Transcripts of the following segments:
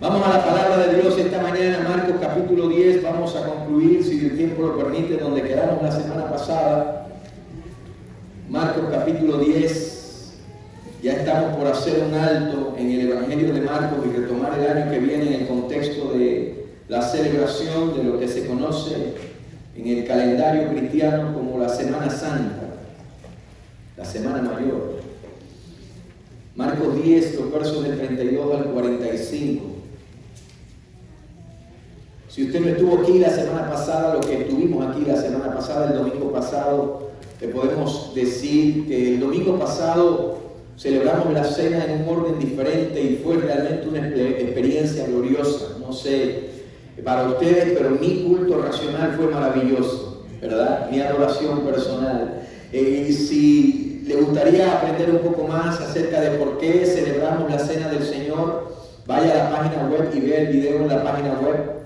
Vamos a la palabra de Dios esta mañana, Marcos capítulo 10. Vamos a concluir, si el tiempo lo permite, donde quedamos la semana pasada. Marcos capítulo 10. Ya estamos por hacer un alto en el Evangelio de Marcos y retomar el año que viene en el contexto de la celebración de lo que se conoce en el calendario cristiano como la Semana Santa, la Semana Mayor. Marcos 10, los versos del 32 al 45. Si usted no estuvo aquí la semana pasada, lo que estuvimos aquí la semana pasada, el domingo pasado, le podemos decir que el domingo pasado celebramos la cena en un orden diferente y fue realmente una experiencia gloriosa. No sé para ustedes, pero mi culto racional fue maravilloso, ¿verdad? Mi adoración personal. Y si le gustaría aprender un poco más acerca de por qué celebramos la cena del Señor, vaya a la página web y vea el video en la página web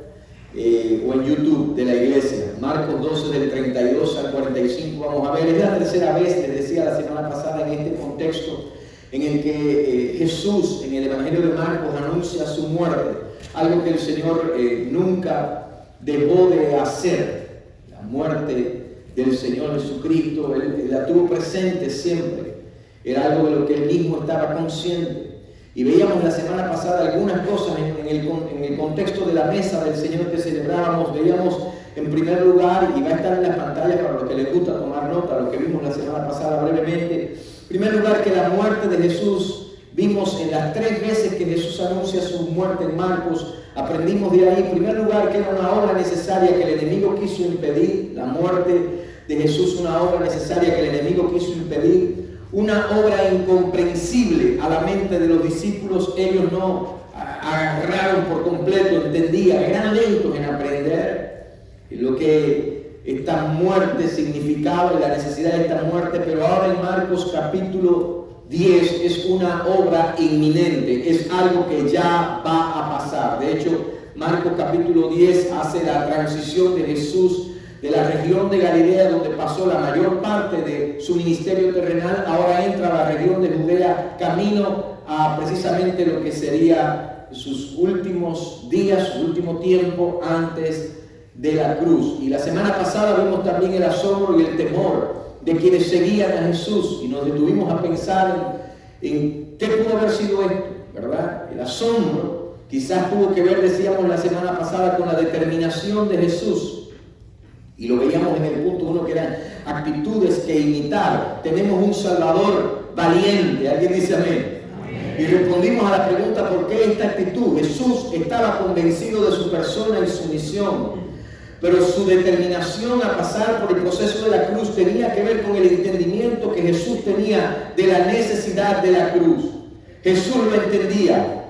o en YouTube de la iglesia. Marcos 12 del 32 al 45 vamos a ver. Es la tercera vez, les decía la semana pasada, en este contexto en el que Jesús en el Evangelio de Marcos anuncia su muerte, algo que el Señor nunca dejó de hacer. La muerte del Señor Jesucristo, Él la tuvo presente siempre, era algo de lo que Él mismo estaba consciente. Y veíamos la semana pasada algunas cosas en el contexto de la mesa del Señor que celebrábamos. Veíamos en primer lugar, y va a estar en las pantallas para los que les gusta tomar nota, lo que vimos la semana pasada brevemente. En primer lugar, que la muerte de Jesús, vimos en las 3 veces que Jesús anuncia su muerte en Marcos, aprendimos de ahí, en primer lugar, que era una obra necesaria que el enemigo quiso impedir. La muerte de Jesús, una obra necesaria que el enemigo quiso impedir. Una obra incomprensible a la mente de los discípulos. Ellos no agarraron por completo, entendían, eran lentos en aprender lo que esta muerte significaba y la necesidad de esta muerte. Pero ahora en Marcos capítulo 10 es una obra inminente, es algo que ya va a pasar. De hecho, Marcos capítulo 10 hace la transición de Jesús de la región de Galilea, donde pasó la mayor parte de su ministerio terrenal. Ahora entra a la región de Judea, camino a precisamente lo que sería sus últimos días, su último tiempo antes de la cruz. Y la semana pasada vimos también el asombro y el temor de quienes seguían a Jesús, y nos detuvimos a pensar en qué pudo haber sido esto, ¿verdad? El asombro quizás tuvo que ver, decíamos la semana pasada, con la determinación de Jesús. Y lo veíamos en el punto 1, que eran actitudes que imitar. Tenemos un Salvador valiente. ¿Alguien dice amén? Amén. Y respondimos a la pregunta, ¿por qué esta actitud? Jesús estaba convencido de su persona y su misión, pero su determinación a pasar por el proceso de la cruz tenía que ver con el entendimiento que Jesús tenía de la necesidad de la cruz. Jesús lo entendía.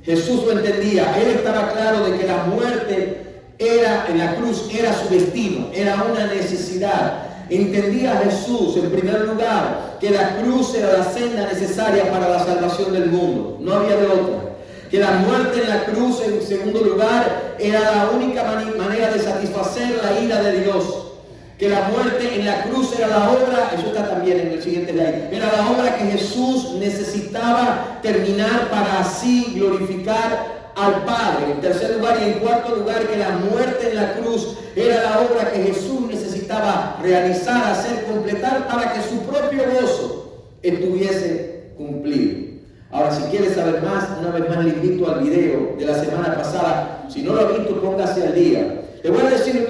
Jesús lo entendía. Él estaba claro de que la muerte en la cruz era su destino, era una necesidad. Entendía Jesús, en primer lugar, que la cruz era la senda necesaria para la salvación del mundo, no había de otra. Que la muerte en la cruz, en segundo lugar, era la única manera de satisfacer la ira de Dios. Que la muerte en la cruz era la obra, eso está también en el siguiente slide, era la obra que Jesús necesitaba terminar para así glorificar al Padre. En tercer lugar y en cuarto lugar, que la muerte en la cruz era la obra que Jesús necesitaba realizar, hacer, completar, para que su propio gozo estuviese cumplido. Ahora, si quieres saber más, una vez más le invito al video de la semana pasada. Si no lo ha visto, póngase al día. Le voy a decir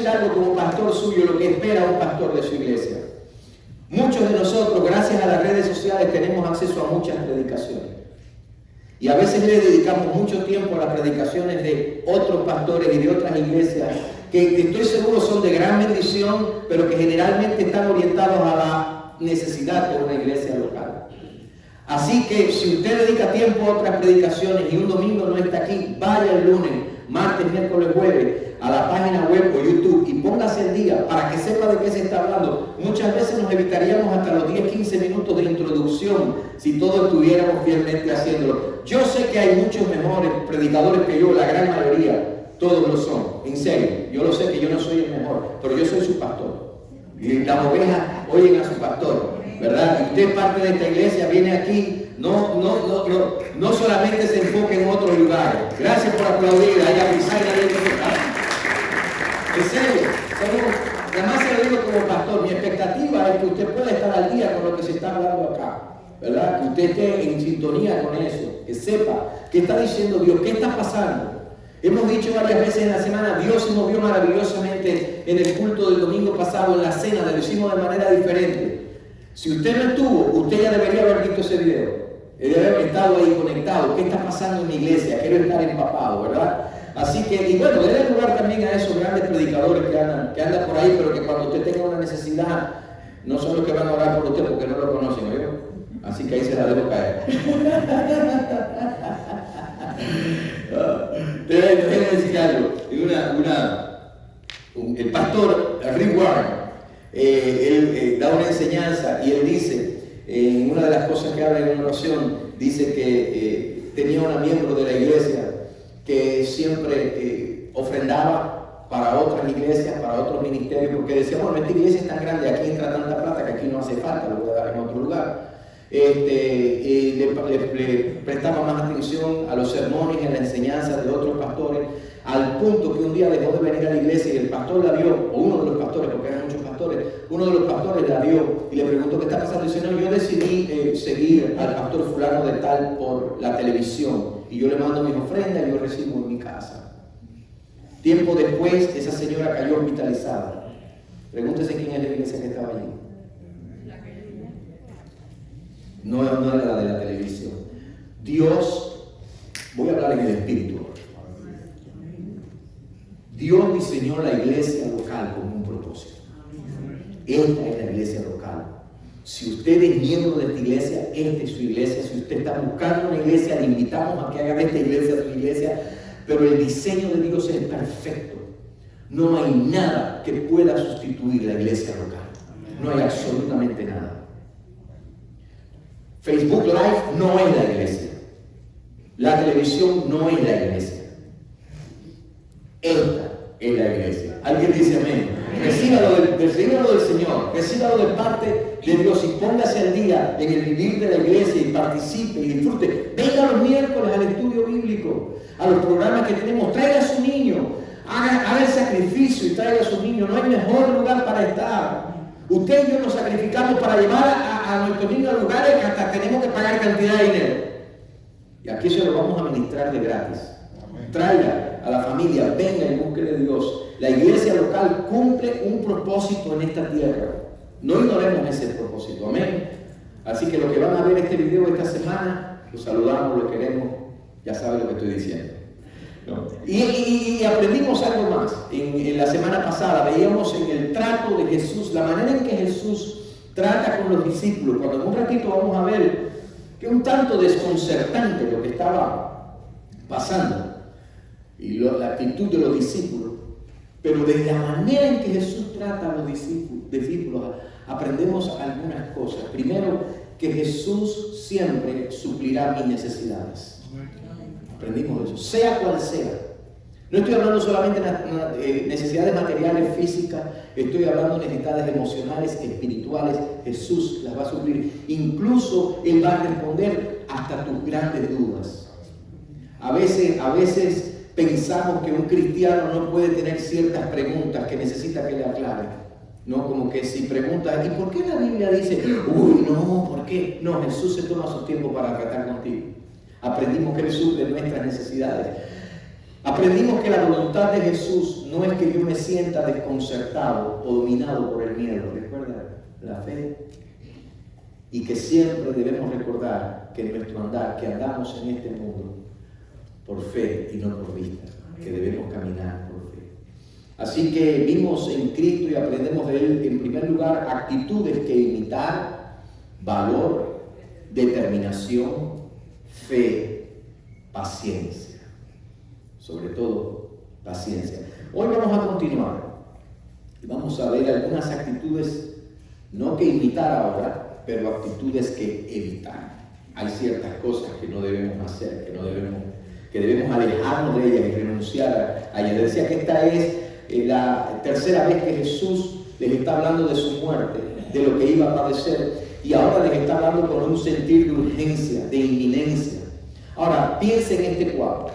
algo como pastor suyo, lo que espera un pastor de su iglesia. Muchos de nosotros, gracias a las redes sociales, tenemos acceso a muchas predicaciones. Y a veces le dedicamos mucho tiempo a las predicaciones de otros pastores y de otras iglesias que estoy seguro son de gran bendición, pero que generalmente están orientados a la necesidad de una iglesia local. Así que si usted dedica tiempo a otras predicaciones y un domingo no está aquí, vaya el lunes, martes, miércoles, jueves a la página web o YouTube y póngase el día para que sepa de qué se está hablando. Muchas veces nos evitaríamos hasta los 10-15 minutos de introducción si todos estuviéramos fielmente haciéndolo. Yo sé que hay muchos mejores predicadores que yo, la gran mayoría, todos lo son, en serio. Yo lo sé que yo no soy el mejor, pero yo soy su pastor. Y las ovejas oyen a su pastor, ¿verdad? Y usted es parte de esta iglesia, viene aquí, no solamente se enfoque en otro lugar. por aplaudir, hay que pisar y nadie dice nada. En serio, además se lo digo como pastor, mi expectativa es que usted pueda estar al día con lo que se está hablando acá, ¿verdad? Que usted esté en sintonía con eso, que sepa qué está diciendo Dios, qué está pasando. Hemos dicho varias veces en la semana, Dios se movió maravillosamente en el culto del domingo pasado, en la cena, lo hicimos de manera diferente. Si usted no estuvo, usted ya debería haber visto ese video, debería haber estado ahí conectado. ¿Qué está pasando en mi iglesia? Quiero estar empapado, ¿verdad? Así que, y bueno, déle lugar también a esos grandes predicadores que andan por ahí, pero que cuando usted tenga una necesidad, no son los que van a orar por usted porque no lo conocen, ¿oye? Así que ahí se la dejo caer. Déjenme decir algo. El pastor Rick Warren, él da una enseñanza y él dice, en una de las cosas que habla en una oración, dice que tenía una miembro de la iglesia que siempre ofrendaba para otras iglesias, para otros ministerios, porque decía, bueno, esta iglesia es tan grande, aquí entra tanta plata que aquí no hace falta, lo voy a dar en otro lugar. Le prestaba más atención a los sermones y a la enseñanza de otros pastores, al punto que un día dejó de venir a la iglesia y el pastor la vio, o uno de los pastores, porque eran muchos pastores, uno de los pastores la vio y le preguntó qué está pasando. Y dice, no, yo decidí seguir al pastor fulano de tal por la televisión y yo le mando mis ofrendas y yo recibo en mi casa. Tiempo después, esa señora cayó hospitalizada. Pregúntese quién es la iglesia que estaba allí. No era la de la televisión. Dios, voy a hablar en el espíritu. Dios diseñó la iglesia local con un propósito. Esta es la iglesia local. Si usted es miembro de esta iglesia, esta es su iglesia. Si usted está buscando una iglesia, le invitamos a que haga de esta iglesia su iglesia. Pero el diseño de Dios es perfecto. No hay nada que pueda sustituir la iglesia local. No hay absolutamente nada. Facebook Live no es la iglesia. La televisión no es la iglesia. Esta es la iglesia. Alguien dice amén. Recíbalo del Señor. Recíbalo de parte de Dios y póngase al día en el vivir de la iglesia y participe y disfrute. Venga los miércoles al estudio bíblico, a los programas que tenemos. Traiga a su niño. Haga el sacrificio y traiga a su niño. No hay mejor lugar para estar. Usted y yo nos sacrificamos para llevar a nuestros niños a lugares que hasta tenemos que pagar cantidad de dinero. Y aquí se lo vamos a ministrar de gratis. Traiga a la familia, venga en busca de Dios. La iglesia local cumple un propósito en esta tierra. No ignoremos ese propósito. Amén. Así que los que van a ver este video esta semana, los saludamos, los queremos. Ya saben lo que estoy diciendo. ¿No? Y aprendimos algo más. En la semana pasada veíamos en el trato de Jesús, la manera en que Jesús trata con los discípulos. Cuando en un ratito vamos a ver que un tanto desconcertante lo que estaba pasando y la actitud de los discípulos, pero de la manera en que Jesús trata a los discípulos aprendemos algunas cosas. Primero, que Jesús siempre suplirá mis necesidades. Aprendimos eso, sea cual sea. No estoy hablando solamente de necesidades materiales, físicas, estoy hablando de necesidades emocionales, espirituales. Jesús las va a suplir. Incluso Él va a responder hasta tus grandes dudas. A veces pensamos que un cristiano no puede tener ciertas preguntas que necesita que le aclaren. No, como que si preguntas, ¿y por qué la Biblia dice, uy, no, ¿por qué? No, Jesús se toma su tiempo para tratar contigo. Aprendimos que Él suple nuestras necesidades. Aprendimos que la voluntad de Jesús no es que yo me sienta desconcertado o dominado por el miedo. ¿Recuerda la fe? Y que siempre debemos recordar que en nuestro andar, que andamos en este mundo por fe y no por vista, que debemos caminar por fe. Así que vimos en Cristo y aprendemos de Él, en primer lugar, actitudes que imitar, valor, determinación, fe, paciencia. Sobre todo, paciencia. Hoy vamos a continuar y vamos a ver algunas actitudes, no que imitar ahora, pero actitudes que evitar. Hay ciertas cosas que no debemos hacer, que debemos alejarnos de ellas y renunciar a ellas. Decía que esta es la tercera vez que Jesús les está hablando de su muerte, de lo que iba a padecer, y ahora les está hablando con un sentir de urgencia, de inminencia. Ahora, piensen en este cuadro.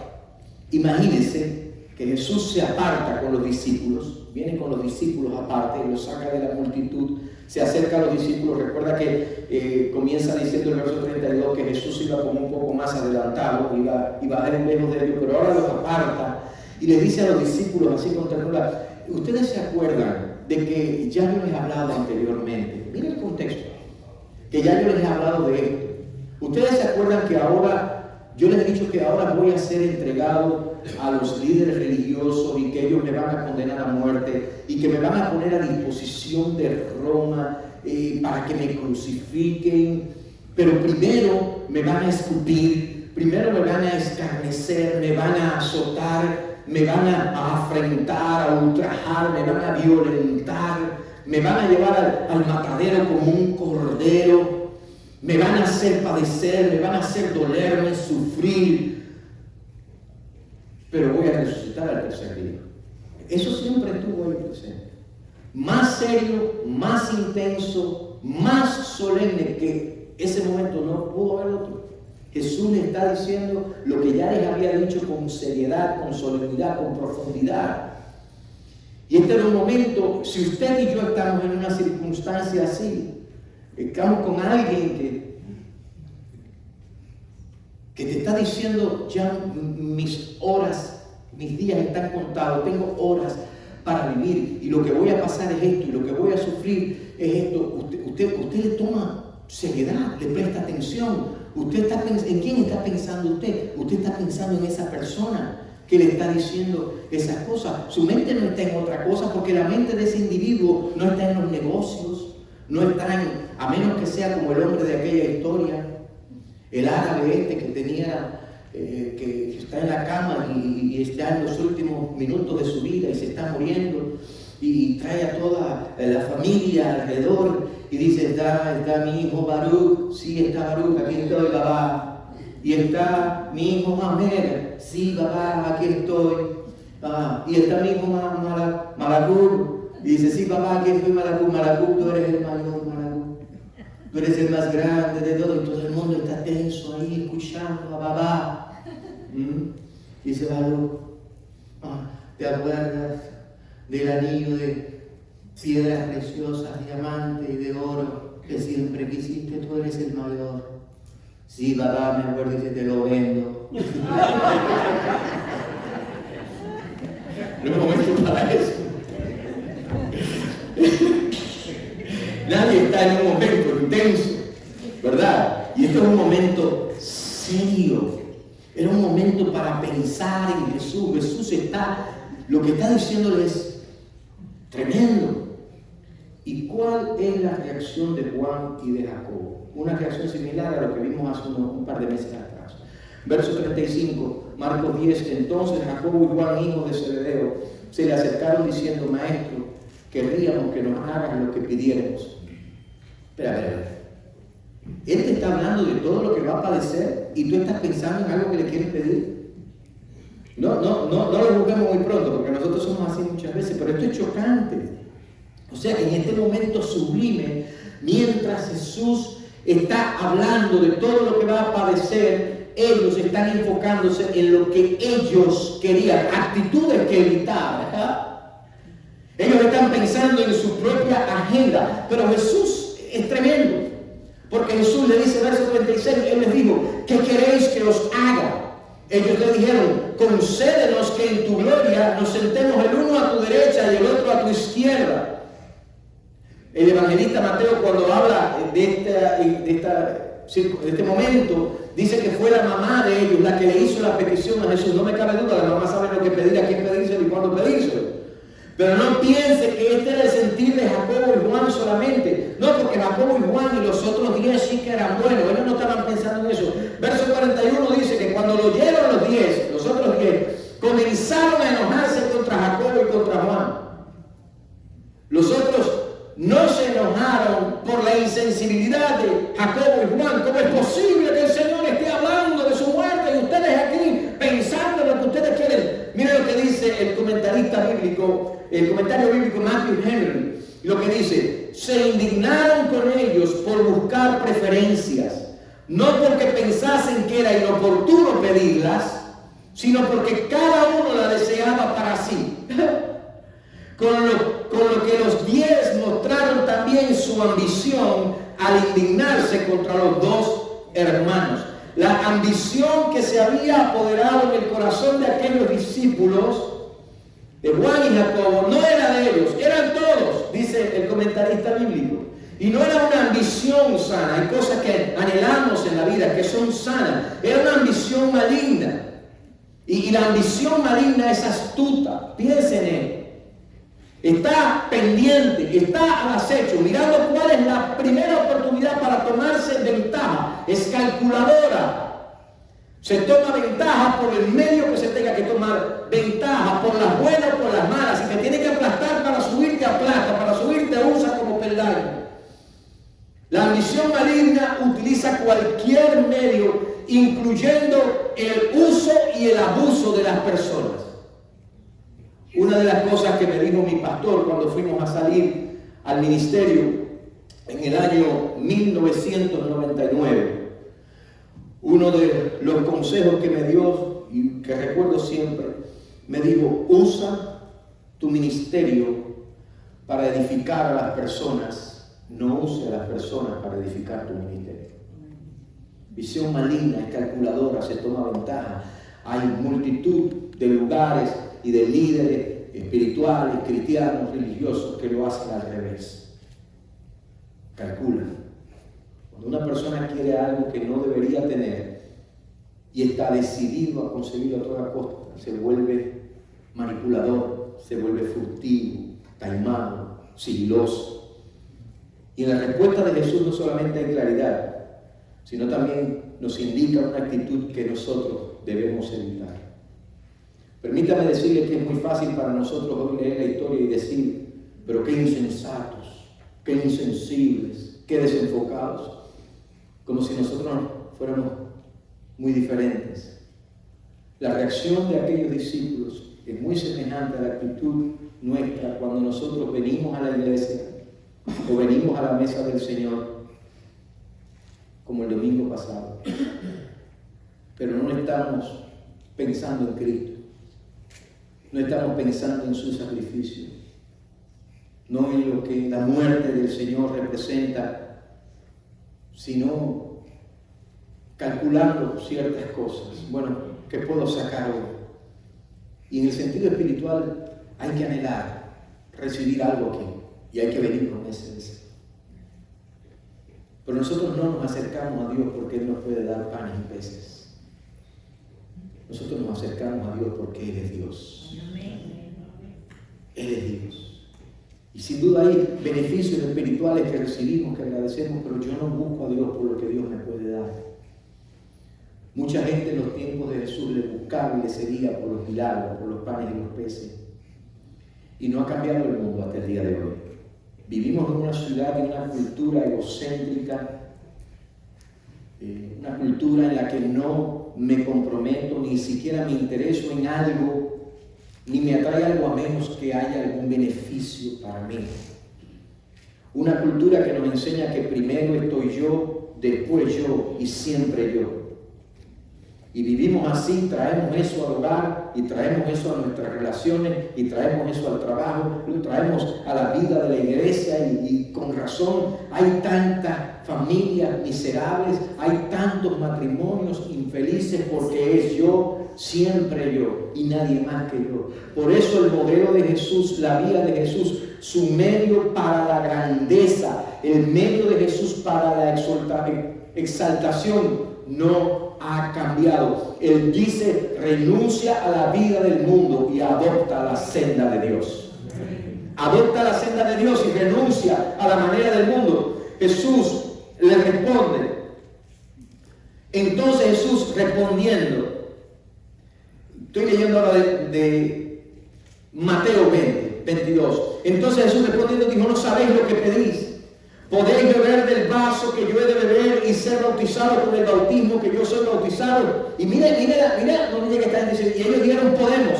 Imagínense que Jesús se aparta con los discípulos, viene con los discípulos aparte y los saca de la multitud, se acerca a los discípulos. Recuerda que comienza diciendo el verso 32 que Jesús iba como un poco más adelantado, iba a ir lejos de ellos, pero ahora los aparta y les dice a los discípulos así con ternura: ustedes se acuerdan de que ya yo les he hablado anteriormente, miren el contexto, que ya yo les he hablado de esto. Ustedes se acuerdan que ahora yo les he dicho que ahora voy a ser entregado a los líderes religiosos y que ellos me van a condenar a muerte y que me van a poner a disposición de Roma para que me crucifiquen, pero primero me van a escupir, primero me van a escarnecer, me van a azotar, me van a afrentar, a ultrajar, me van a violentar, me van a llevar al matadero como un cordero. Me van a hacer padecer, me van a hacer dolerme, sufrir, pero voy a resucitar al tercer día. Eso siempre estuvo ahí presente. Más serio, más intenso, más solemne que ese momento no pudo haber otro. Jesús le está diciendo lo que ya les había dicho con seriedad, con solemnidad, con profundidad. Y este era un momento, si usted y yo estamos en una circunstancia así, estamos con alguien que te está diciendo: ya mis horas, mis días están contados, tengo horas para vivir y lo que voy a pasar es esto y lo que voy a sufrir es esto. Usted le toma seriedad, le presta atención. ¿En quién está pensando usted? Usted está pensando en esa persona que le está diciendo esas cosas. Su mente no está en otra cosa, porque la mente de ese individuo no está en los negocios, no está a menos que sea como el hombre de aquella historia, el árabe que tenía, que está en la cama y está en los últimos minutos de su vida y se está muriendo y trae a toda la familia alrededor y dice: está mi hijo Baruch, sí, está Baruch, aquí estoy, papá. Y está mi hijo Mamer, sí, papá, aquí estoy. Y está mi hijo Malakú. Y dice: sí, papá, aquí estoy, Malakú. Malakú, tú eres el mayor, Malakú. Tú eres el más grande de todo. Y todo el mundo está tenso ahí, escuchando a papá. Dice Baruch: ¿te acuerdas del anillo de piedras preciosas, diamantes y de oro que siempre quisiste? Tú eres el mayor. Sí, papá, me acuerdo, y dice: te lo vendo. No es momento para eso. Nadie está en un momento intenso, ¿verdad? Y esto es un momento serio. Era un momento para pensar en Jesús. Jesús lo que está diciéndole es tremendo. ¿Y cuál es la reacción de Juan y de Jacobo? Una reacción similar a lo que vimos hace un par de meses atrás. Verso 35, Marcos 10. Entonces Jacobo y Juan, hijos de Zebedeo, se le acercaron diciendo: Maestro, querríamos que nos hagas lo que pidiéramos. Espera. Él te está hablando de todo lo que va a padecer y tú estás pensando en algo que le quieres pedir. No lo busquemos muy pronto, porque nosotros somos así muchas veces, pero esto es chocante. O sea que en este momento sublime, mientras Jesús está hablando de todo lo que va a padecer, ellos están enfocándose en lo que ellos querían, actitudes que evitar, ¿verdad? Ellos están pensando en su propia agenda, pero Jesús es tremendo, porque Jesús le dice, verso 36, Él les dijo: ¿qué queréis que os haga? Ellos le dijeron: concédenos que en tu gloria nos sentemos el uno a tu derecha y el otro a tu izquierda. El evangelista Mateo, cuando habla de este momento, dice que fue la mamá de ellos la que le hizo la petición a Jesús. No me cabe duda, la mamá sabe lo que pedir, a quién pedírselo y cuándo pedírselo. Pero no piense que este era el sentir de Jacobo y Juan solamente. No, porque Jacobo y Juan y los otros 10 sí que eran buenos. Ellos no estaban pensando en eso. Verso 41 dice que cuando lo oyeron los otros 10, comenzaron a enojarse contra Jacobo y contra Juan. Los otros no se enojaron por la insensibilidad de Jacobo y Juan. ¿Cómo es posible que el Señor esté hablando de su muerte y ustedes aquí pensando en lo que ustedes quieren? Miren lo que dice el comentarista bíblico, el comentario bíblico Matthew Henry. Lo que dice: se indignaron con ellos por buscar preferencias, no porque pensasen que era inoportuno pedirlas, sino porque cada uno la deseaba para sí. Con lo que los 10 mostraron también su ambición al indignarse contra los 2 hermanos. La ambición que se había apoderado en el corazón de aquellos discípulos de Juan y Jacobo no era de ellos, eran todos, dice el comentarista bíblico. Y no era una ambición sana. Hay cosas que anhelamos en la vida que son sanas. Era una ambición maligna. Y la ambición maligna es astuta. Piensen en él. Está pendiente, está al acecho, mirando cuál es la primera oportunidad para tomarse ventaja. Es calculadora. Se toma ventaja por el medio que se tenga que tomar ventaja, por las buenas o por las malas. Si te tiene que aplastar para subirte, aplasta, para subirte usa como peldaño. La ambición maligna utiliza cualquier medio, incluyendo el uso y el abuso de las personas. Una de las cosas que me dijo mi pastor cuando fuimos a salir al ministerio en el año 1999, uno de los consejos que me dio y que recuerdo siempre, me dijo: usa tu ministerio para edificar a las personas, no use a las personas para edificar tu ministerio. Visión maligna, es calculadora, se toma ventaja. Hay multitud de lugares y de líderes espirituales, cristianos, religiosos que lo hacen al revés. Calculan. Cuando una persona quiere algo que no debería tener y está decidido a conseguirlo a toda costa, se vuelve manipulador, se vuelve furtivo, taimado, sigiloso. Y en la respuesta de Jesús no solamente hay claridad, sino también nos indica una actitud que nosotros debemos evitar. Permítame decirle que es muy fácil para nosotros hoy leer la historia y decir: pero qué insensatos, qué insensibles, qué desenfocados, como si nosotros fuéramos muy diferentes. La reacción de aquellos discípulos es muy semejante a la actitud nuestra cuando nosotros venimos a la iglesia o venimos a la mesa del Señor, como el domingo pasado, pero no estamos pensando en Cristo, no estamos pensando en su sacrificio, no en lo que la muerte del Señor representa, sino calculando ciertas cosas. Bueno, ¿qué puedo sacar hoy? Y en el sentido espiritual hay que anhelar recibir algo aquí y hay que venir con ese deseo. Pero nosotros no nos acercamos a Dios porque Él nos puede dar panes y peces. Nosotros nos acercamos a Dios porque Él es Dios. Él es Dios. Y sin duda hay beneficios espirituales que recibimos, que agradecemos, pero yo no busco a Dios por lo que Dios me puede dar. Mucha gente en los tiempos de Jesús le buscaba y le seguía por los milagros, por los panes y los peces. Y no ha cambiado el mundo hasta el día de hoy. Vivimos en una ciudad y una cultura egocéntrica, una cultura en la que no me comprometo, ni siquiera me intereso en algo, ni me atrae algo a menos que haya algún beneficio para mí. Una cultura que nos enseña que primero estoy yo, después yo y siempre yo. Y vivimos así, traemos eso al hogar y traemos eso a nuestras relaciones y traemos eso al trabajo, lo traemos a la vida de la iglesia y con razón hay tantas familias miserables, hay tantos matrimonios infelices porque es yo, siempre yo y nadie más que yo. Por eso el modelo de Jesús, la vida de Jesús, su medio para la grandeza, el medio de Jesús para la exaltación no ha cambiado. Él dice: renuncia a la vida del mundo y adopta la senda de Dios. Adopta la senda de Dios y renuncia a la manera del mundo. Jesús le responde. Entonces Jesús respondiendo, estoy leyendo ahora de Mateo 20, 22. Entonces Jesús respondiendo dijo: no sabéis lo que pedís. ¿Podéis beber del vaso que yo he de beber y ser bautizado con el bautismo que yo soy bautizado? Y mira, donde llega esta gente. Y ellos dijeron: podemos.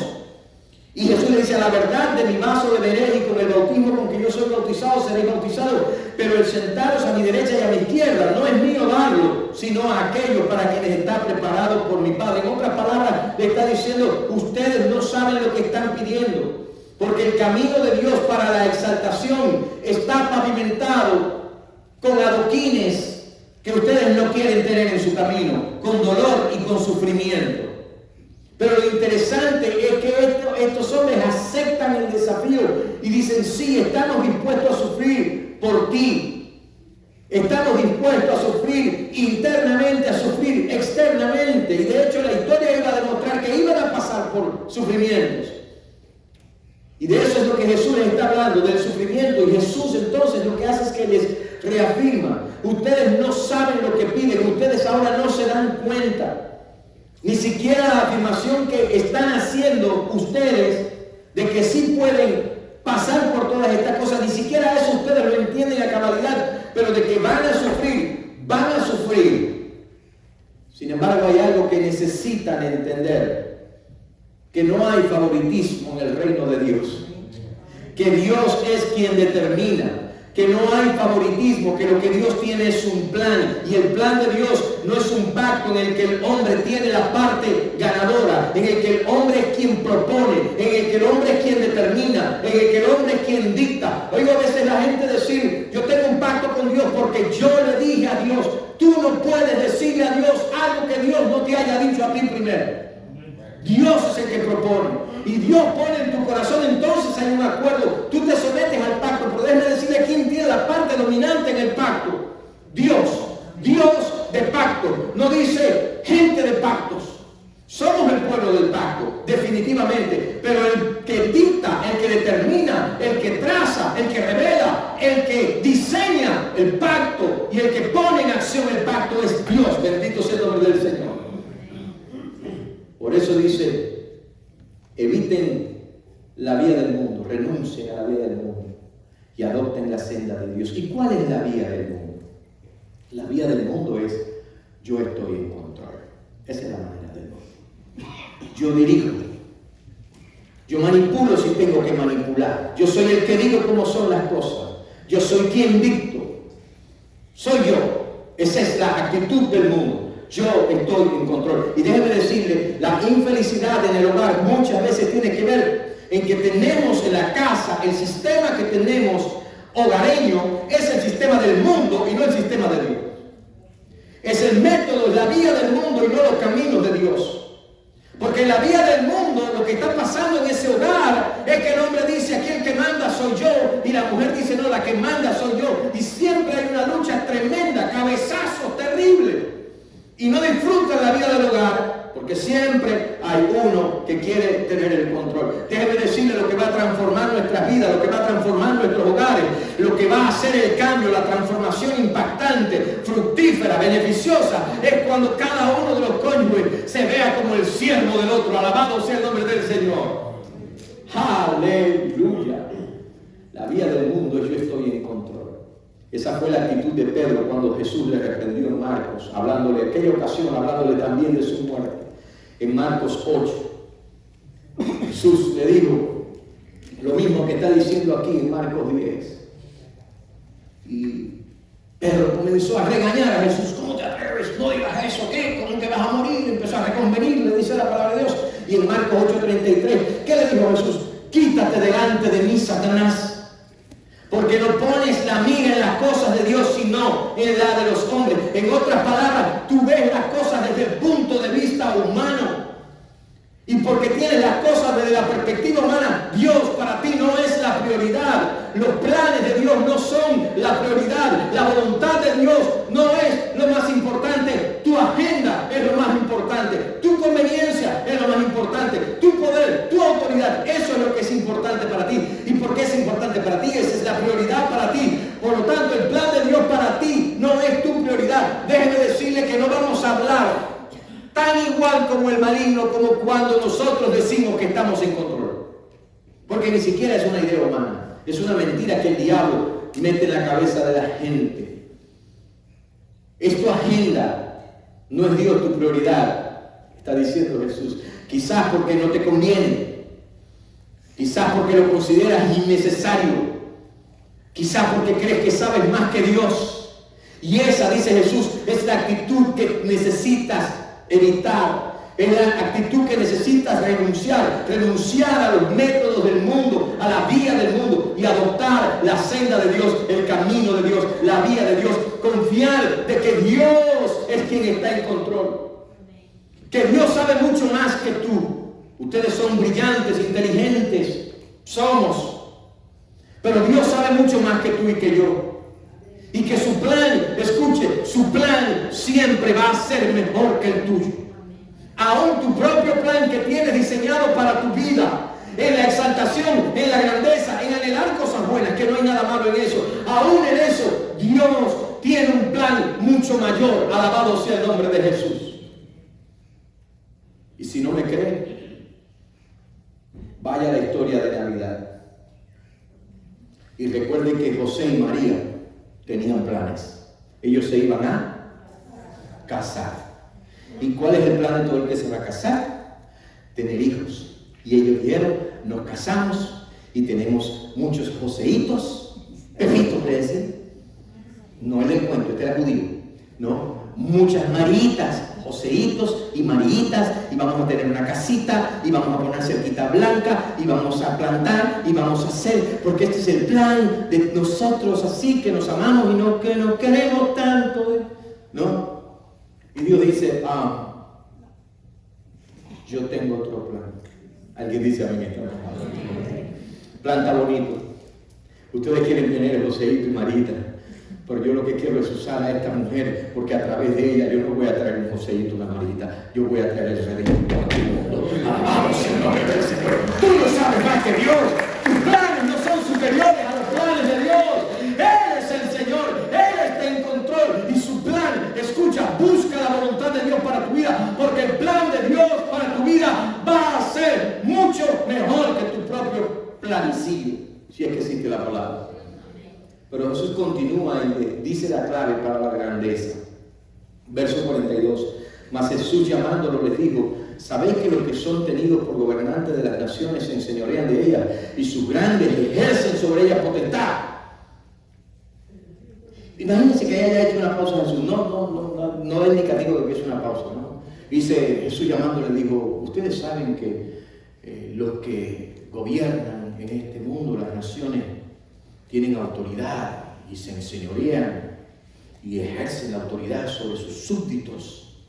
Y Jesús le dice: a la verdad de mi vaso beberéis y con el bautismo con que yo soy bautizado seréis bautizados. pero el sentaros a mi derecha y a mi izquierda no es mío darlo, sino a aquellos para quienes está preparado por mi Padre. En otras palabras, le está diciendo, ustedes no saben lo que están pidiendo, porque el camino de Dios para la exaltación está pavimentado con adoquines que ustedes no quieren tener en su camino, con dolor y con sufrimiento. Pero lo interesante es que estos hombres aceptan el desafío y dicen, sí, estamos dispuestos a sufrir por ti. Estamos dispuestos a sufrir internamente, a sufrir externamente. Y de hecho la historia iba a demostrar que iban a pasar por sufrimientos. Y de eso es lo que Jesús les está hablando, del sufrimiento. Y Jesús entonces lo que hace es que les reafirma, ustedes no saben lo que piden, ustedes ahora no se dan cuenta. Ni siquiera la afirmación que están haciendo ustedes de que sí pueden pasar por todas estas cosas, ni siquiera eso ustedes lo entienden a cabalidad, pero de que van a sufrir. Sin embargo, hay algo que necesitan entender, que no hay favoritismo en el reino de Dios, que Dios es quien determina, que no hay favoritismo, que lo que Dios tiene es un plan, y el plan de Dios no es un pacto en el que el hombre tiene la parte ganadora, en el que el hombre es quien propone, en el que el hombre es quien determina, en el que el hombre es quien dicta. Oigo a veces la gente decir, yo tengo un pacto con Dios porque yo le dije a Dios. Tú no puedes decirle a Dios algo que Dios no te haya dicho a ti primero. Dios es el que propone. Y Dios pone en tu corazón, entonces hay un acuerdo. Tú te sometes al pacto, pero déjame decirle quién tiene la parte dominante en el pacto. Dios de pacto. No dice gente de pactos. Somos el pueblo del pacto, definitivamente. Pero el que dicta, el que determina, el que traza, el que revela, el que diseña el pacto y el que pone en acción el pacto es Dios. Bendito sea el nombre del Señor. Por eso dice, eviten la vía del mundo, renuncien a la vía del mundo y adopten la senda de Dios. ¿Y cuál es la vía del mundo? La vía del mundo es, yo estoy en control. Esa es la manera del mundo. Yo dirijo. Yo manipulo si tengo que manipular. Yo soy el que digo cómo son las cosas. Yo soy quien dicto. Soy yo. Esa es la actitud del mundo. Yo estoy en control. Y déjeme decirle, la infelicidad en el hogar muchas veces tiene que ver en que tenemos en la casa, el sistema que tenemos hogareño es el sistema del mundo y no el sistema de Dios. Es el método, la vía del mundo y no los caminos de Dios. Porque en la vía del mundo lo que está pasando en ese hogar es que el hombre dice, aquí el que manda soy yo, y la mujer dice, no, la que manda soy yo. Y siempre hay una lucha tremenda, cabezazos terribles. Y no disfrutan la vida del hogar, porque siempre hay uno que quiere tener el control. Déjeme decirle lo que va a transformar nuestras vidas, lo que va a transformar nuestros hogares, lo que va a hacer el cambio, la transformación impactante, fructífera, beneficiosa, es cuando cada uno de los cónyuges se vea como el siervo del otro. Alabado sea el nombre del Señor. Aleluya. La vía del mundo, yo estoy en control. Esa fue la actitud de Pedro cuando Jesús le reprendió en Marcos, hablándole, en aquella ocasión, hablándole también de su muerte. En Marcos 8, Jesús le dijo lo mismo que está diciendo aquí en Marcos 10. Y Pedro comenzó a regañar a Jesús. ¿Cómo te atreves? No digas eso, ¿qué? ¿Cómo que vas a morir? Empezó a reconvenir, le dice la palabra de Dios. Y en Marcos 8:33, ¿qué le dijo a Jesús? Quítate delante de mí, Satanás. Porque no pones la mira en las cosas de Dios, sino en la de los hombres. En otras palabras, tú ves las cosas desde el punto de vista humano. Y porque tienes las cosas desde la perspectiva humana, Dios para ti no es la prioridad. Los planes de Dios no son la prioridad. La voluntad de Dios no es lo más importante. Tu agenda es lo más importante. Tu conveniencia es lo más importante. Tu poder, tu autoridad, eso es lo que es importante para ti. ¿Y por qué es importante para ti? Esa es la prioridad para ti. Por lo tanto, el plan de Dios para ti no es tu prioridad. Déjeme decirle que no vamos a hablar tan igual como el maligno, como cuando nosotros decimos que estamos en control. Porque ni siquiera es una idea humana. Es una mentira que el diablo mete en la cabeza de la gente. Es tu agenda, no es Dios tu prioridad, está diciendo Jesús. Quizás porque no te conviene, quizás porque lo consideras innecesario, Quizás porque crees que sabes más que Dios. Y esa, dice Jesús, es la actitud que necesitas evitar. Es la actitud que necesitas renunciar a los métodos del mundo, a la vía del mundo y adoptar la senda de Dios, el camino de Dios, la vía de Dios. Confiar de que Dios es quien está en control. Que Dios sabe mucho más que tú. Ustedes son brillantes, inteligentes, somos. Pero Dios sabe mucho más que tú y que yo. Y que su plan, escuche, su plan siempre va a ser mejor que el tuyo. Aún tu propio plan que tienes diseñado para tu vida, en la exaltación, en la grandeza, en anhelar cosas buenas, que no hay nada malo en eso. Aún en eso, Dios tiene un plan mucho mayor. Alabado sea el nombre de Jesús. Y si no me cree, vaya a la historia de Navidad. Y recuerden que José y María tenían planes. Ellos se iban a casar. ¿Y cuál es el plan de todo el que se va a casar? Tener hijos. Y ellos dijeron, nos casamos y tenemos muchos Joseitos, Pepitos le decían. No es el cuento, este era judío. No, muchas Mariitas, Joseitos y Mariitas, y vamos a tener una casita, y vamos a poner cerquita blanca, y vamos a plantar, y vamos a hacer, porque este es el plan de nosotros, así que nos amamos y no que nos queremos tanto, ¿no? Y Dios dice, yo tengo otro plan. Alguien dice amén. Planta bonito. Ustedes quieren tener Joseito y Marita, pero yo lo que quiero es usar a esta mujer, porque a través de ella yo no voy a traer un Joseito y una Marita, yo voy a traer el Redentor al mundo. Alabado sea el nombre del Señor. Tú no sabes más que Dios. Tus planes no son superiores a los planes de Dios. Él es el Señor, Él está en control y su plan, escucha, busca la voluntad de Dios para tu vida, porque el plan de Dios para tu vida va a ser mucho mejor que tu propio plancillo, si es que existe la palabra. Pero Jesús continúa y dice la clave para la grandeza. Verso 42. Mas Jesús llamándolo les dijo, ¿sabéis que los que son tenidos por gobernantes de las naciones se enseñorean de ellas y sus grandes ejercen sobre ellas potestad? Imagínense que haya hecho una pausa Jesús. No da indicativo de que es una pausa, ¿no? Dice Jesús llamándole, dijo, ustedes saben que los que gobiernan en este mundo, las naciones, tienen autoridad y se enseñorean y ejercen la autoridad sobre sus súbditos.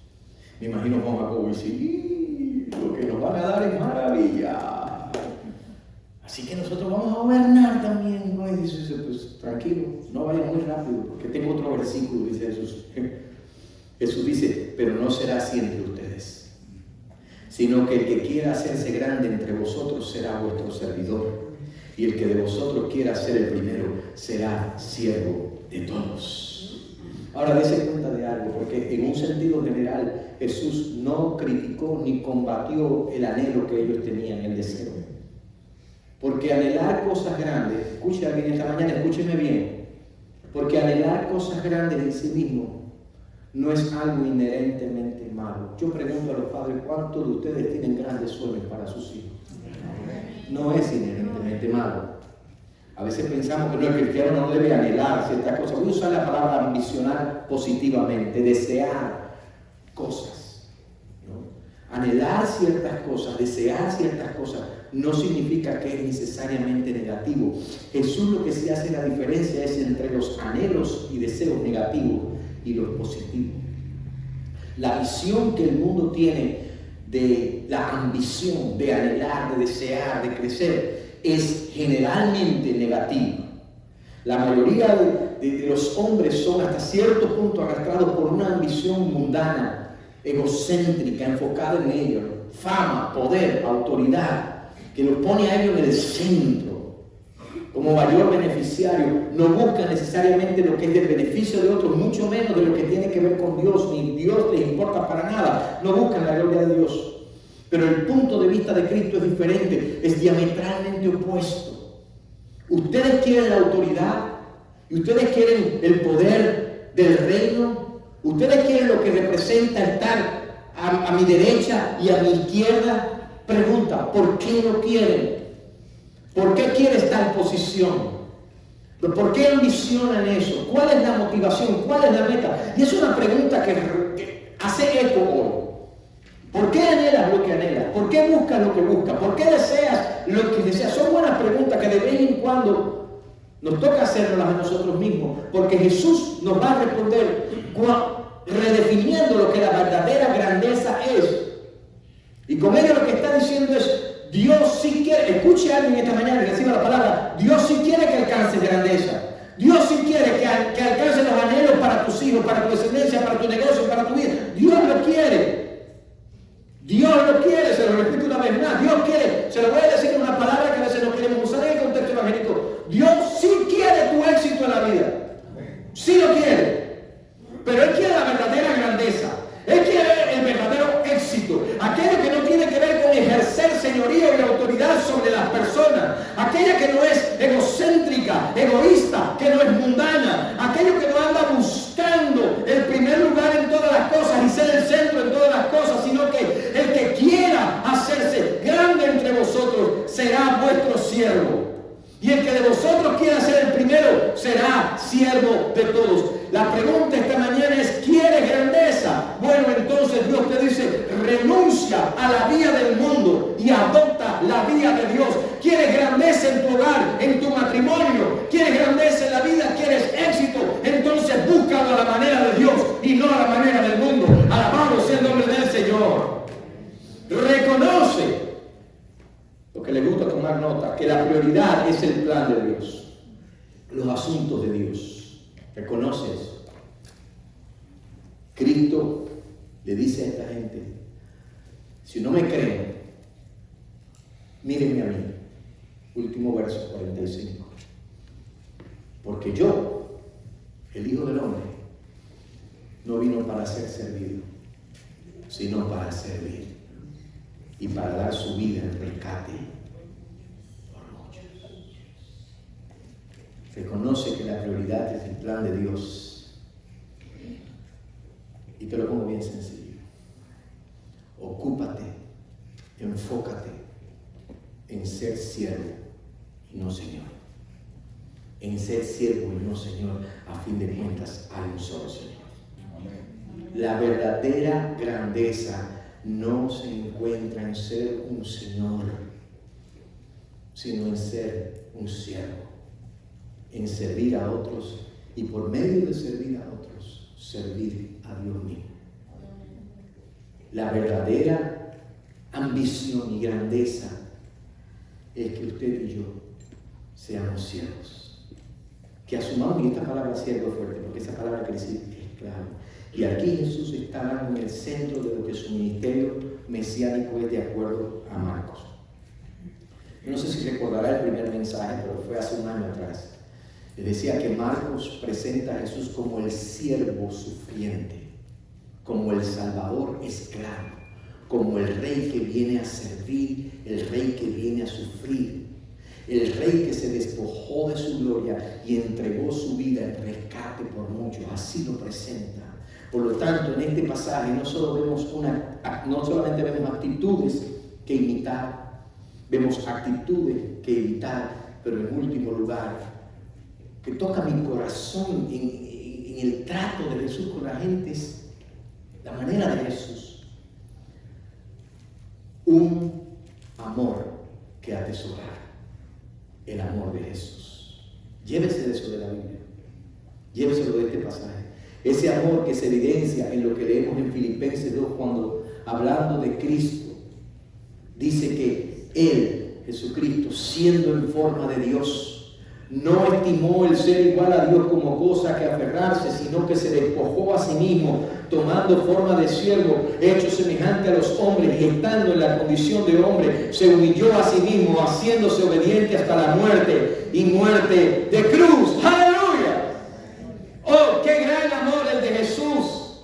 Me imagino Juan Jacobo dice, lo que nos van a dar es maravilla. Así que nosotros vamos a gobernar también, ¿no? Y dice, pues tranquilo, no vaya muy rápido, porque tengo otro versículo, dice Jesús. Jesús dice, pero no será así entre ustedes, sino que el que quiera hacerse grande entre vosotros será vuestro servidor, y el que de vosotros quiera ser el primero será siervo de todos. Ahora dése cuenta de algo, porque en un sentido general Jesús no criticó ni combatió el anhelo que ellos tenían, el deseo. Porque anhelar cosas grandes, escuche a alguien esta mañana, escúcheme bien, porque anhelar cosas grandes en sí mismo no es algo inherentemente malo. Yo pregunto a los padres, ¿cuántos de ustedes tienen grandes sueños para sus hijos? No es inherentemente malo. A veces pensamos que el cristiano no debe anhelar ciertas cosas. Voy a usar la palabra ambicionar positivamente, desear cosas, ¿no? Anhelar ciertas cosas, desear ciertas cosas, no significa que es necesariamente negativo. Jesús lo que sí hace la diferencia es entre los anhelos y deseos negativos y los positivos. La visión que el mundo tiene de la ambición, de anhelar, de desear, de crecer, es generalmente negativa. La mayoría de los hombres son hasta cierto punto arrastrados por una ambición mundana, egocéntrica, enfocada en ellos, fama, poder, autoridad, que los pone a ellos en el centro como mayor beneficiario. No buscan necesariamente lo que es del beneficio de otros, mucho menos de lo que tiene que ver con Dios, ni Dios les importa para nada. No buscan la gloria de Dios. Pero el punto de vista de Cristo es diferente, es diametralmente opuesto. Ustedes quieren la autoridad y ustedes quieren el poder del reino. Ustedes quieren lo que representa estar a mi derecha y a mi izquierda. Pregunta, ¿por qué lo quieren? ¿Por qué quiere estar en posición? ¿Por qué ambicionan eso? ¿Cuál es la motivación? ¿Cuál es la meta? Y es una pregunta que hace eco hoy. ¿Por qué anhelas lo que anhelas? ¿Por qué buscas lo que buscas? ¿Por qué deseas lo que deseas? Son buenas preguntas que de vez en cuando nos toca hacerlas a nosotros mismos, porque Jesús nos va a responder redefiniendo lo que la verdadera grandeza es. Y con ello lo que está diciendo es, Dios sí quiere, escuche a alguien esta mañana y reciba la palabra, Dios sí quiere que alcances grandeza. Dios sí quiere que alcances los anhelos para tus hijos, para tu descendencia, para tu negocio, para tu vida. Dios lo quiere. Dios lo quiere, se lo repito una vez más. Dios quiere, se lo voy a decir en una palabra que a veces no queremos usar en el contexto evangélico. Dios sí quiere tu éxito en la vida. Sí lo quiere. Pero Él quiere la verdadera grandeza. Él quiere el verdadero éxito. Aquello que no tiene que ver con ejercer señorío y autoridad sobre las personas. Aquella que no es egocéntrica, egoísta, que no es mundana. Aquello que no anda buscando el primer lugar en todas las cosas y ser el centro en todas las cosas, sino que el que quiera hacerse grande entre vosotros será vuestro siervo. Y el que de vosotros quiera ser el primero será siervo de todos. La pregunta esta mañana es, ¿quieres grandeza? Bueno, entonces Dios te dice, renuncia a la vía del mundo y adopta la vía de Dios. ¿Quieres grandeza en tu hogar, en tu matrimonio? ¿Quieres grandeza en la vida? ¿Quieres éxito? Entonces búscalo a la manera de Dios y no a la manera del mundo. Alabado sea el nombre del Señor. Reconoce, lo que le gusta tomar nota, que la prioridad es el plan de Dios, los asuntos de Dios. ¿Reconoces? Cristo le dice a esta gente, si no me creen, mírenme a mí. Último verso, 45. Porque yo, el Hijo del Hombre, no vino para ser servido, sino para servir y para dar su vida en rescate por muchos. Reconoce que la prioridad es el plan de Dios. Y te lo pongo bien sencillo. Ocúpate, enfócate en ser siervo y no Señor. En ser siervo y no Señor. A fin de cuentas hay un solo Señor. La verdadera grandeza no se encuentra en ser un Señor, sino en ser un siervo, en servir a otros y por medio de servir a otros, servir a Dios mismo. La verdadera ambición y grandeza es que usted y yo seamos siervos. Que asumamos, y esta palabra siervo es fuerte, porque esa palabra quiere decir esclavo. Y aquí Jesús está en el centro de lo que su ministerio mesiánico es de acuerdo a Marcos. Yo no sé si recordará el primer mensaje, pero fue hace un año atrás. Le decía que Marcos presenta a Jesús como el siervo sufriente, como el salvador esclavo, como el rey que viene a servir, el rey que viene a sufrir, el rey que se despojó de su gloria y entregó su vida en rescate por muchos. Así lo presenta. Por lo tanto, en este pasaje no solamente vemos actitudes que imitar, vemos actitudes que evitar, pero en último lugar, que toca mi corazón en el trato de Jesús con la gente, es la manera de Jesús. Un amor que atesorar, el amor de Jesús. Llévese de eso de la Biblia, lléveselo de este pasaje. Ese amor que se evidencia en lo que leemos en Filipenses 2, cuando hablando de Cristo, dice que Él, Jesucristo, siendo en forma de Dios, no estimó el ser igual a Dios como cosa que aferrarse, sino que se despojó a sí mismo, tomando forma de siervo, hecho semejante a los hombres, y estando en la condición de hombre, se humilló a sí mismo, haciéndose obediente hasta la muerte, y muerte de cruz. ¡Aleluya! ¡Oh, qué gran amor el de Jesús!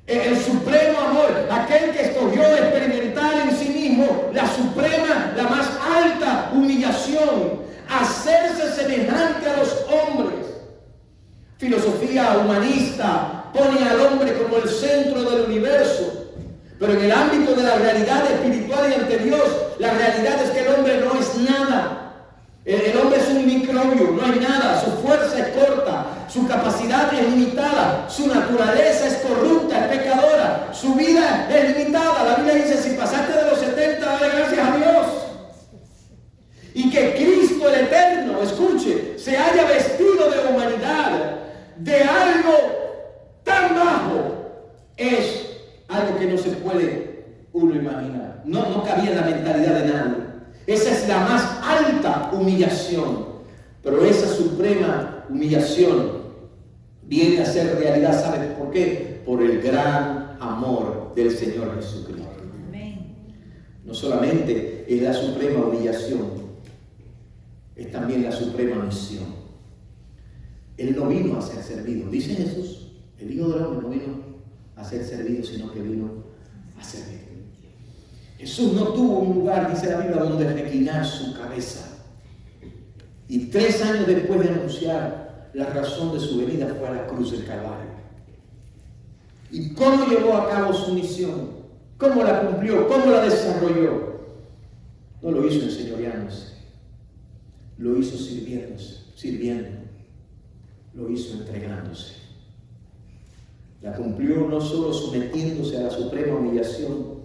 El supremo amor, aquel que escogió experimentar en sí mismo la suprema, la más alta humillación, hacerse semejante a los hombres. Filosofía humanista pone al hombre como el centro del universo, pero en el ámbito de la realidad espiritual y ante Dios, la realidad es que el hombre no es nada. El hombre es un microbio, no hay nada, su fuerza es corta, su capacidad es limitada, su naturaleza es corrupta, es pecadora, su vida es limitada. La Biblia dice, si pasaste de los 70, dale gracias a Dios. Y que Cristo el Eterno, escuche, se haya vestido de humanidad, de algo tan bajo, es algo que no se puede uno imaginar. No cabía en la mentalidad de nadie. Esa es la más alta humillación. Pero esa suprema humillación viene a ser realidad. ¿Sabes por qué? Por el gran amor del Señor Jesucristo. No solamente es la suprema humillación, es también la suprema misión. Él no vino a ser servido. Dice Jesús, el Hijo del Hombre no vino a ser servido, sino que vino a servir. Jesús no tuvo un lugar, dice la Biblia, donde reclinar su cabeza. Y 3 años después de anunciar la razón de su venida fue a la cruz del Calvario. ¿Y cómo llevó a cabo su misión? ¿Cómo la cumplió? ¿Cómo la desarrolló? No lo hizo enseñoreándose. Lo hizo sirviendo. Lo hizo entregándose. La cumplió no solo sometiéndose a la suprema humillación,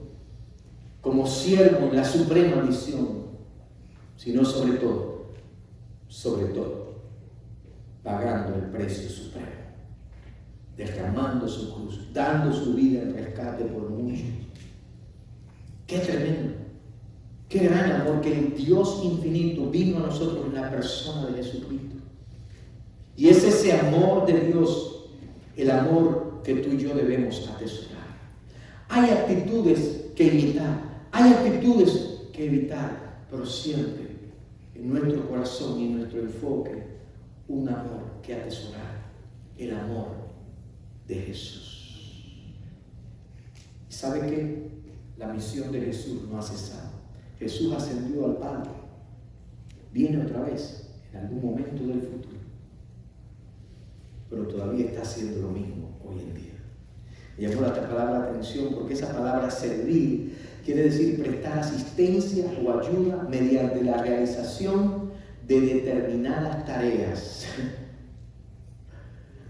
como siervo en la suprema misión, sino sobre todo, pagando el precio supremo, derramando su cruz, dando su vida en rescate por muchos. ¡Qué tremendo! ¡Qué gran amor! Que el Dios infinito vino a nosotros en la persona de Jesucristo. Y es ese amor de Dios, el amor que tú y yo debemos atesorar. Hay actitudes que imitar, hay actitudes que evitar, pero siempre en nuestro corazón y en nuestro enfoque, un amor que atesorar, el amor de Jesús. ¿Y sabe qué? La misión de Jesús no ha cesado. Jesús ascendió al Padre, viene otra vez en algún momento del futuro, pero todavía está haciendo lo mismo hoy en día. Me llamó esta palabra la atención porque esa palabra servir quiere decir prestar asistencia o ayuda mediante la realización de determinadas tareas.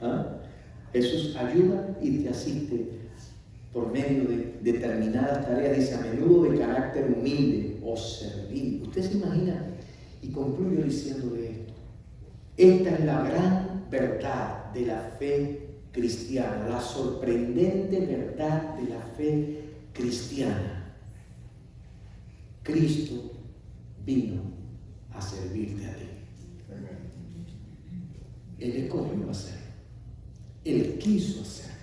¿Ah? Jesús ayuda y te asiste por medio de determinadas tareas, dice a menudo de carácter humilde o servil. Usted se imagina, y concluyo diciéndole esto: esta es la gran verdad de la fe cristiana, la sorprendente verdad de la fe cristiana. Cristo vino a servirte a ti. Él escogió hacerlo. Él quiso hacerlo.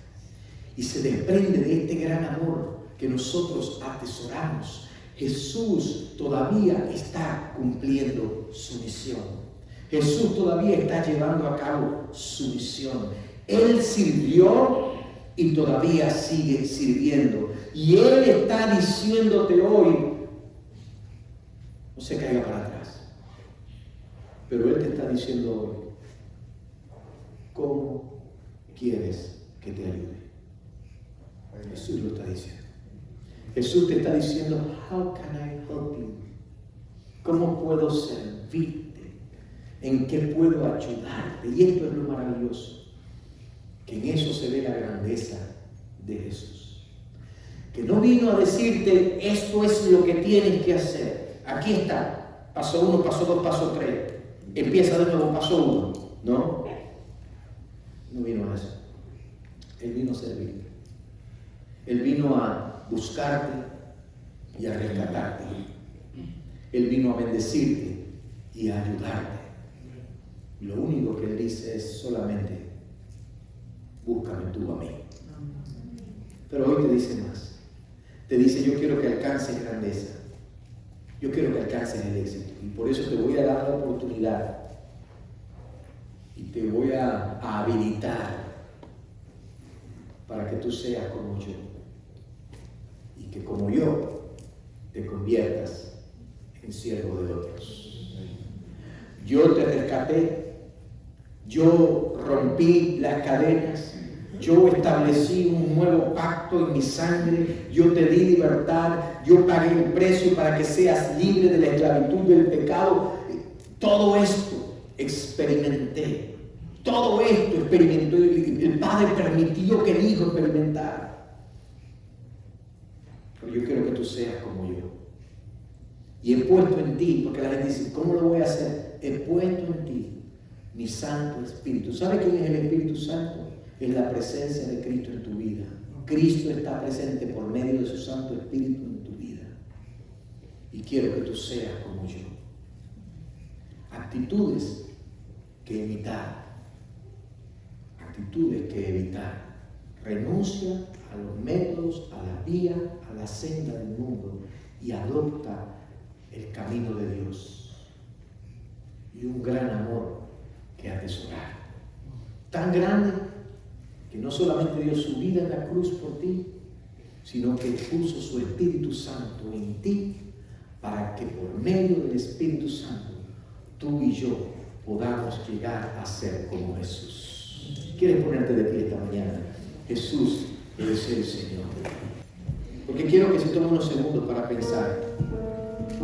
Y se desprende de este gran amor que nosotros atesoramos. Jesús todavía está cumpliendo su misión. Jesús todavía está llevando a cabo su misión. Él sirvió y todavía sigue sirviendo. Y Él está diciéndote hoy, no se caiga para atrás. Pero Él te está diciendo hoy, ¿cómo quieres que te ayude? Jesús lo está diciendo. Jesús te está diciendo, how can I help you? ¿Cómo puedo servirte? ¿En qué puedo ayudarte? Y esto es lo maravilloso, que en eso se ve la grandeza de Jesús. Que no vino a decirte, esto es lo que tienes que hacer. Aquí está, paso 1, paso 2, paso 3. Empieza de nuevo, paso 1. No, no vino a eso. Él vino a servirte. Él vino a buscarte y a rescatarte. Él vino a bendecirte y a ayudarte. Lo único que Él dice es solamente, búscame tú a mí. Pero hoy te dice más. Te dice, yo quiero que alcances grandeza. Yo quiero que alcances el éxito. Y por eso te voy a dar la oportunidad. Y te voy a habilitar para que tú seas como yo. Y que como yo te conviertas en siervo de otros. Yo te rescaté, yo rompí las cadenas, yo establecí un nuevo pacto en mi sangre, yo te di libertad, yo pagué el precio para que seas libre de la esclavitud del pecado. Todo esto experimenté. Todo esto experimentó. El Padre permitió que el Hijo experimentara. Pero yo quiero que tú seas como yo. Y he puesto en ti, porque la gente dice, ¿cómo lo voy a hacer? He puesto en ti mi Santo Espíritu. ¿Sabe quién es el Espíritu Santo? Es la presencia de Cristo en tu vida. Cristo está presente por medio de su Santo Espíritu en tu vida. Y quiero que tú seas como yo. Actitudes que imitar. Actitudes que evitar. Renuncia a los métodos, a la vía, a la senda del mundo y adopta el camino de Dios. Y un gran amor que atesorar. Tan grande que no solamente dio su vida en la cruz por ti, sino que puso su Espíritu Santo en ti para que por medio del Espíritu Santo tú y yo podamos llegar a ser como Jesús. ¿Quieres ponerte de pie esta mañana? Jesús es el Señor. Porque quiero que se tomen unos segundos para pensar.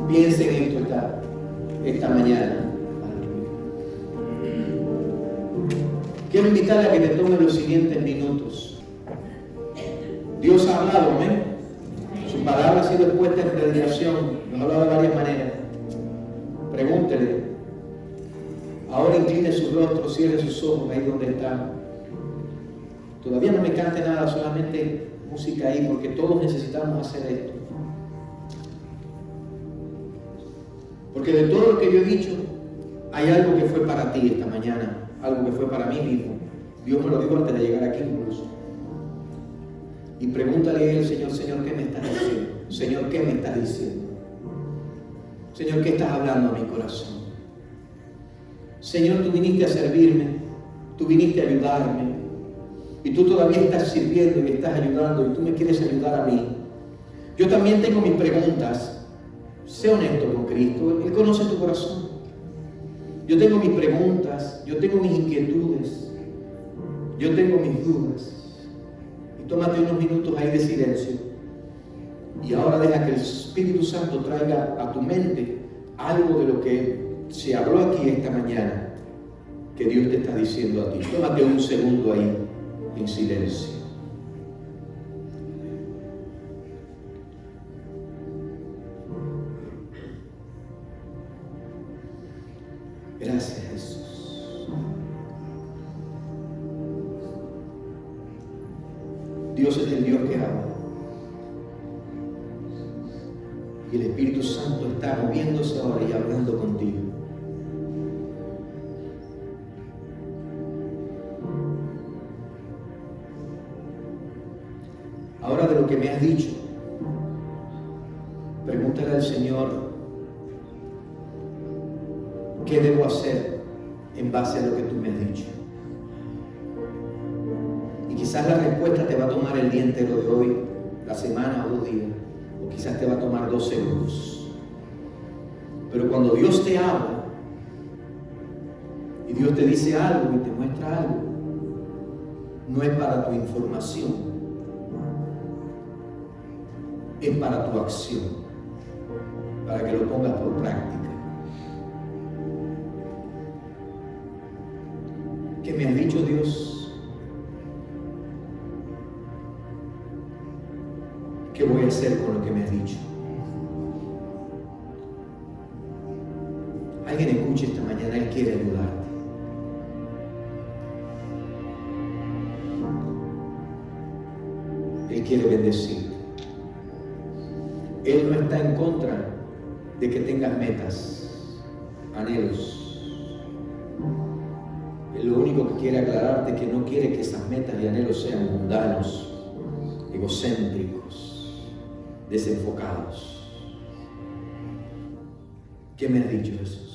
Piensen en esto esta mañana. Quiero invitarle a que te tome los siguientes minutos. Dios ha hablado, amén. Su palabra ha sido expuesta en predicación. Nos ha hablado de varias maneras. Pregúntele. Ahora incline su rostro, cierre sus ojos ahí donde está. Todavía no me cante nada, solamente música ahí, porque todos necesitamos hacer esto. Porque de todo lo que yo he dicho, hay algo que fue para ti esta mañana. Algo que fue para mí mismo. Dios me lo dijo antes de llegar aquí incluso. Y pregúntale al Señor, Señor, ¿qué me estás diciendo? Señor, ¿qué me estás diciendo? Señor, ¿qué estás hablando a mi corazón? Señor, tú viniste a servirme, tú viniste a ayudarme, y tú todavía estás sirviendo y estás ayudando, y tú me quieres ayudar a mí. Yo también tengo mis preguntas. Sé honesto con Cristo, Él conoce tu corazón. Yo tengo mis preguntas, yo tengo mis inquietudes, yo tengo mis dudas. Y tómate unos minutos ahí de silencio. Y ahora deja que el Espíritu Santo traiga a tu mente algo de lo que se habló aquí esta mañana, que Dios te está diciendo a ti. Tómate un segundo ahí en silencio. Gracias, Jesús. Dios es el Dios que ama. Y el Espíritu Santo está moviéndose ahora y hablando contigo. Ahora, de lo que me has dicho, pregúntale al Señor, ¿qué debo hacer en base a lo que tú me has dicho? Y quizás la respuesta te va a tomar el día entero de hoy, la semana o 2 días, o quizás te va a tomar 2 segundos. Pero cuando Dios te habla y Dios te dice algo y te muestra algo, no es para tu información, es para tu acción, para que lo pongas por práctica. ¿Qué me ha dicho Dios? ¿Qué voy a hacer con lo que me has dicho? Alguien escuche esta mañana, Él quiere ayudarte. Él quiere bendecirte. Él no está en contra de que tengas metas, anhelos. Él lo único que quiere aclararte es que no quiere que esas metas y anhelos sean mundanos, egocéntricos, desenfocados. ¿Qué me has dicho, Jesús?